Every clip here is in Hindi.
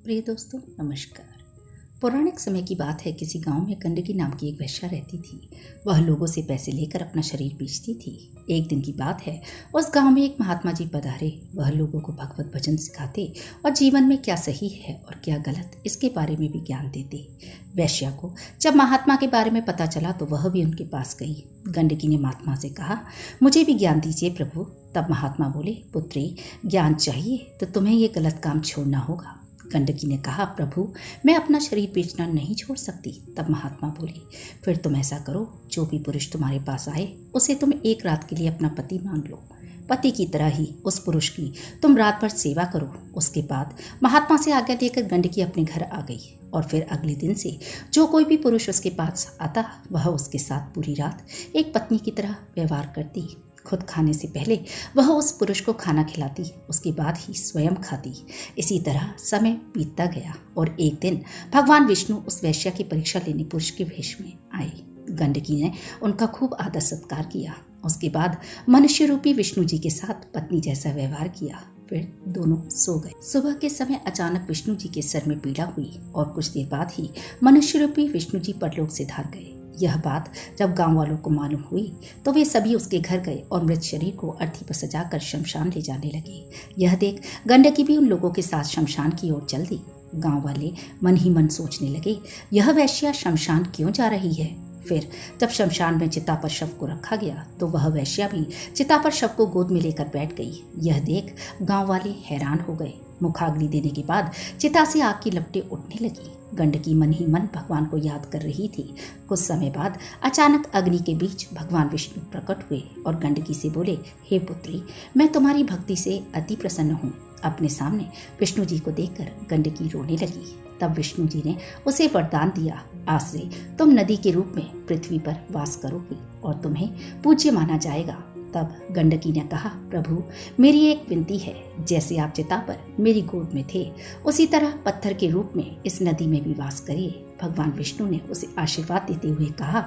प्रिय दोस्तों नमस्कार। पौराणिक समय की बात है। किसी गांव में गंडकी नाम की एक वेश्या रहती थी। वह लोगों से पैसे लेकर अपना शरीर बेचती थी। एक दिन की बात है, उस गांव में एक महात्मा जी पधारे। वह लोगों को भगवत भजन सिखाते और जीवन में क्या सही है और क्या गलत इसके बारे में भी ज्ञान देते। वेश्या को जब महात्मा के बारे में पता चला तो वह भी उनके पास गई। गंडकी ने महात्मा से कहा, मुझे भी ज्ञान दीजिए प्रभु। तब महात्मा बोले, पुत्री, ज्ञान चाहिए तो तुम्हें ये गलत काम छोड़ना होगा। गंडकी ने कहा, प्रभु, मैं अपना शरीर बेचना नहीं छोड़ सकती। तब महात्मा बोले, फिर तुम ऐसा करो, जो भी पुरुष तुम्हारे पास आए उसे तुम एक रात के लिए अपना पति मान लो। पति की तरह ही उस पुरुष की तुम रात भर सेवा करो। उसके बाद महात्मा से आज्ञा लेकर गंडकी अपने घर आ गई और फिर अगले दिन से जो कोई भी पुरुष उसके पास आता वह उसके साथ पूरी रात एक पत्नी की तरह व्यवहार करती। खुद खाने से पहले वह उस पुरुष को खाना खिलाती, उसके बाद ही स्वयं खाती। इसी तरह समय बीतता गया और एक दिन भगवान विष्णु उस वेश्या की परीक्षा लेने पुरुष के वेश में आए। गंडकी ने उनका खूब आदर सत्कार किया। उसके बाद मनुष्य रूपी विष्णु जी के साथ पत्नी जैसा व्यवहार किया। फिर दोनों सो गए। सुबह के समय अचानक विष्णु जी के सर में पीड़ा हुई और कुछ देर बाद ही मनुष्य रूपी विष्णु जी परलोक से धार गए। यह बात जब गांव वालों को मालूम हुई तो वे सभी उसके घर गए और मृत शरीर को अर्थी पर सजाकर शमशान ले जाने लगे। यह देख गंडकी भी उन लोगों के साथ शमशान की ओर चल दी। गांव वाले मन ही मन सोचने लगे, यह वैश्या शमशान क्यों जा रही है। फिर जब शमशान में चिता पर शव को रखा गया तो वह वैश्या भी चिता पर शव को गोद में लेकर बैठ गई। यह देख गांव वाले हैरान हो गए। मुखाग्नि देने के बाद चिता से आग की लपटें उठने लगी। गंडकी मन ही मन भगवान को याद कर रही थी। कुछ समय बाद अचानक अग्नि के बीच भगवान विष्णु प्रकट हुए और गंडकी से बोले, हे पुत्री, मैं तुम्हारी भक्ति से अति प्रसन्न हूँ। अपने सामने विष्णु जी को देखकर गंडकी रोने लगी। तब विष्णु जी ने उसे वरदान दिया, आज से तुम नदी के रूप में पृथ्वी पर वास करोगी और तुम्हें पूज्य माना जाएगा। तब गंडकी ने कहा, प्रभु, मेरी एक विनती है, जैसे आप चिता पर मेरी गोद में थे उसी तरह पत्थर के रूप में इस नदी में भी वास करिए। भगवान विष्णु ने उसे आशीर्वाद देते हुए कहा,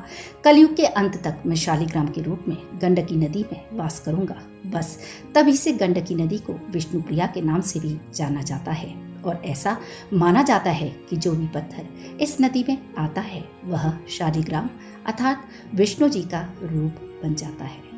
कलयुग के अंत तक मैं शालिग्राम के रूप में गंडकी नदी में वास करूंगा। बस तभी से गंडकी नदी को विष्णु प्रिया के नाम से भी जाना जाता है और ऐसा माना जाता है कि जो भी पत्थर इस नदी में आता है वह शालिग्राम अर्थात विष्णु जी का रूप बन जाता है।